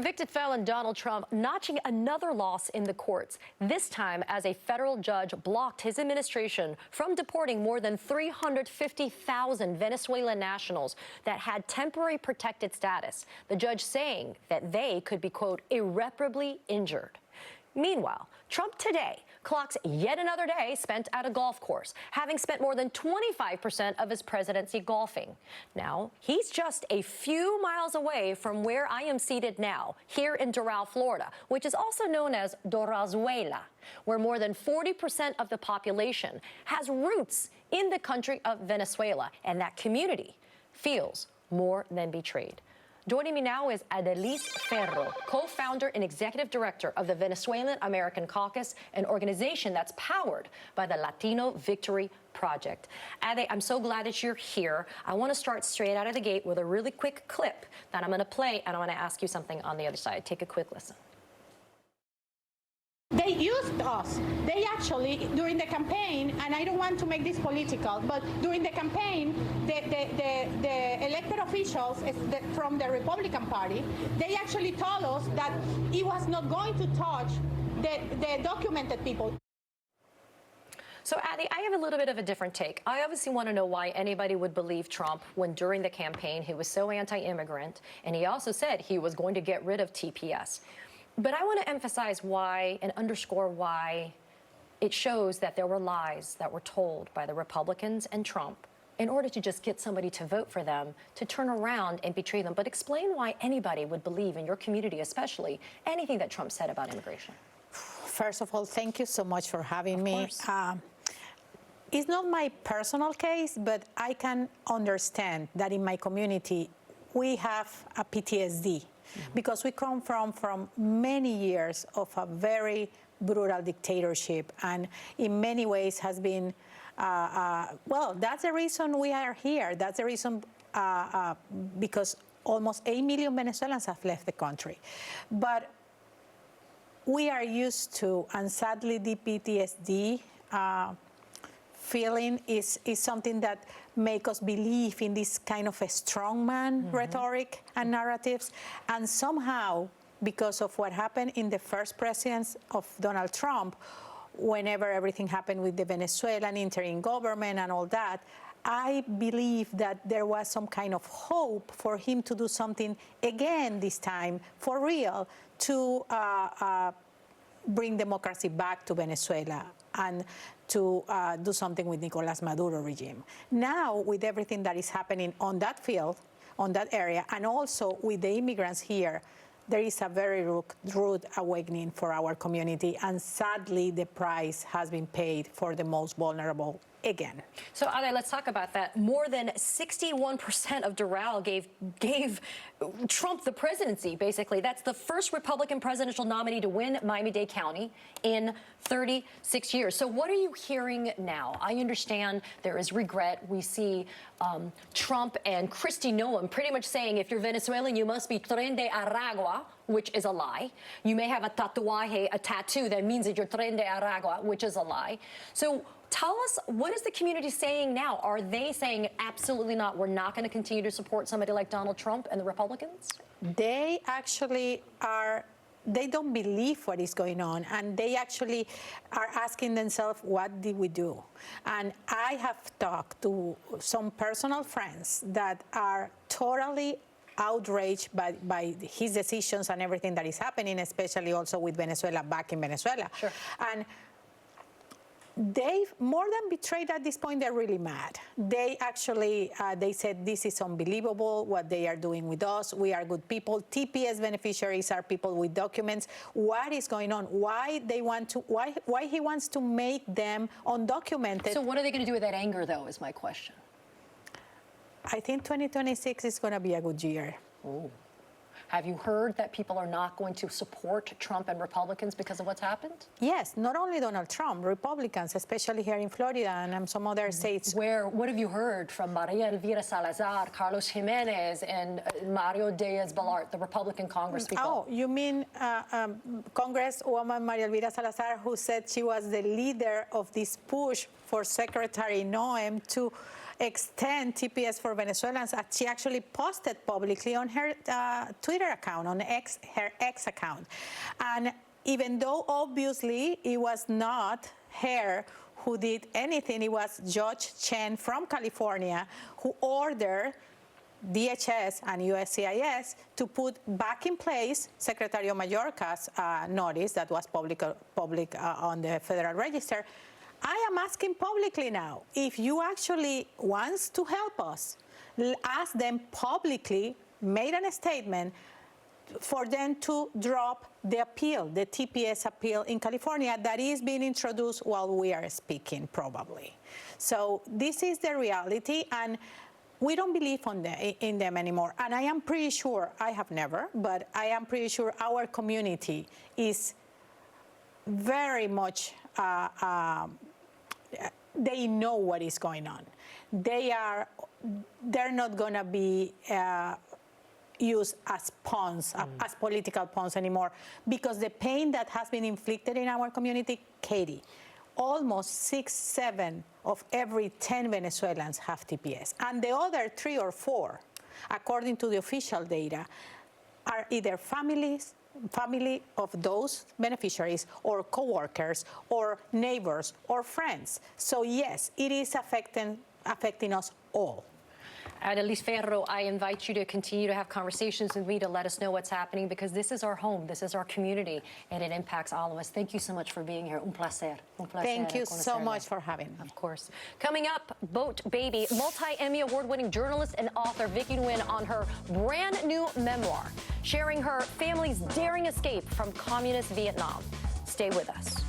Convicted felon Donald Trump notching another loss in the courts, this time as a federal judge blocked his administration from deporting more than 350,000 Venezuelan nationals that had temporary protected status, the judge saying that they could be, quote, irreparably injured. Meanwhile, Trump today clocks yet another day spent at a golf course, having spent more than 25% of his presidency golfing. Now, he's just a few miles away from where I am seated now, here in Doral, Florida, which is also known as Venezuela, where more than 40% of the population has roots in the country of Venezuela, and that community feels more than betrayed. Joining me now is Adelise Ferro, co-founder and executive director of the Venezuelan American Caucus, an organization that's powered by the Latino Victory Project. Ade, I'm so glad that you're here. I want to start straight out of the gate with a really quick clip that I'm going to play, and I want to ask you something on the other side. Take a quick listen. They used us. They actually, during the campaign, and I don't want to make this political, but during the campaign, the elected officials from the Republican Party, they actually told us that it was not going to touch the documented people. So, Adi, I have a little bit of a different take. I obviously want to know why anybody would believe Trump when during the campaign he was so anti-immigrant, and he also said he was going to get rid of TPS. But I want to emphasize why and underscore why it shows that there were lies that were told by the Republicans and Trump in order to just get somebody to vote for them, to turn around and betray them. But explain why anybody would believe, in your community especially, anything that Trump said about immigration. First of all, thank you so much for having me. It's not my personal case, but I can understand that in my community, we have a PTSD. Because we come from many years of a very brutal dictatorship, and in many ways has been, well, that's the reason we are here. That's the reason because almost 8 million Venezuelans have left the country. But we are used to, and sadly the PTSD feeling is something that make us believe in this kind of a strongman rhetoric and narratives. And somehow, because of what happened in the first presidency of Donald Trump, whenever everything happened with the Venezuelan interim government and all that, I believe that there was some kind of hope for him to do something again this time, for real, to bring democracy back to Venezuela and to do something with Nicolas Maduro regime. Now, with everything that is happening on that field, on that area, and also with the immigrants here, there is a very rude awakening for our community, and sadly, the price has been paid for the most vulnerable again. So, Ade, let's talk about that. More than 61% of Doral gave Trump the presidency, basically. That's the first Republican presidential nominee to win Miami-Dade County in 36 years. So what are you hearing now? I understand there is regret. We see Trump and Kristi Noem pretty much saying, if you're Venezuelan, you must be tren de Aragua, which is a lie. You may have a tatuaje, a tattoo that means that you're tren de Aragua, which is a lie. So tell us, what is the community saying now? Are they saying absolutely not, we're not going to continue to support somebody like Donald Trump and the Republicans? They actually are, they don't believe what is going on, and they actually are asking themselves, what did we do? And I have talked to some personal friends that are totally outraged by his decisions and everything that is happening, especially also with Venezuela, back in Venezuela. Sure. And they've more than betrayed at this point. They're really mad. They actually, they said, this is unbelievable what they are doing with us. We are good people. TPS beneficiaries are people with documents. What is going on? Why they want to, why he wants to make them undocumented? So what are they going to do with that anger, though, is my question. I think 2026 is going to be a good year. Ooh. Have you heard that people are not going to support Trump and Republicans because of what's happened? Yes, not only Donald Trump, Republicans, especially here in Florida and some other states. What have you heard from Maria Elvira Salazar, Carlos Jimenez, and Mario Diaz-Balart, the Republican congresspeople? Oh, you mean Congresswoman Maria Elvira Salazar, who said she was the leader of this push for Secretary Noem to extend TPS for Venezuelans, she actually posted publicly on her Twitter account, on her X account. And even though obviously it was not her who did anything, it was Judge Chen from California who ordered DHS and USCIS to put back in place Secretary of Mayorkas' notice that was public on the Federal Register. I am asking publicly now, if you actually wants to help us, ask them publicly, made a statement for them to drop the appeal, the TPS appeal in California that is being introduced while we are speaking, probably. So this is the reality, and we don't believe in them anymore. And I am pretty sure, I have never, but I am pretty sure our community is very much, they know what is going on. They're not going to be used as pawns, as political pawns anymore, because the pain that has been inflicted in our community, Katie, almost 6, 7 of every 10 Venezuelans have TPS. And the other 3 or 4, according to the official data, are either family of those beneficiaries or co-workers or neighbors or friends. So yes, it is affecting us all. Adelise Ferro, I invite you to continue to have conversations with me to let us know what's happening, because this is our home, this is our community, and it impacts all of us. Thank you so much for being here. Un placer. Un placer. Thank you so much for having me. Of course. Coming up, Boat Baby, multi-Emmy award-winning journalist and author Vicky Nguyen on her brand new memoir, sharing her family's daring escape from communist Vietnam. Stay with us.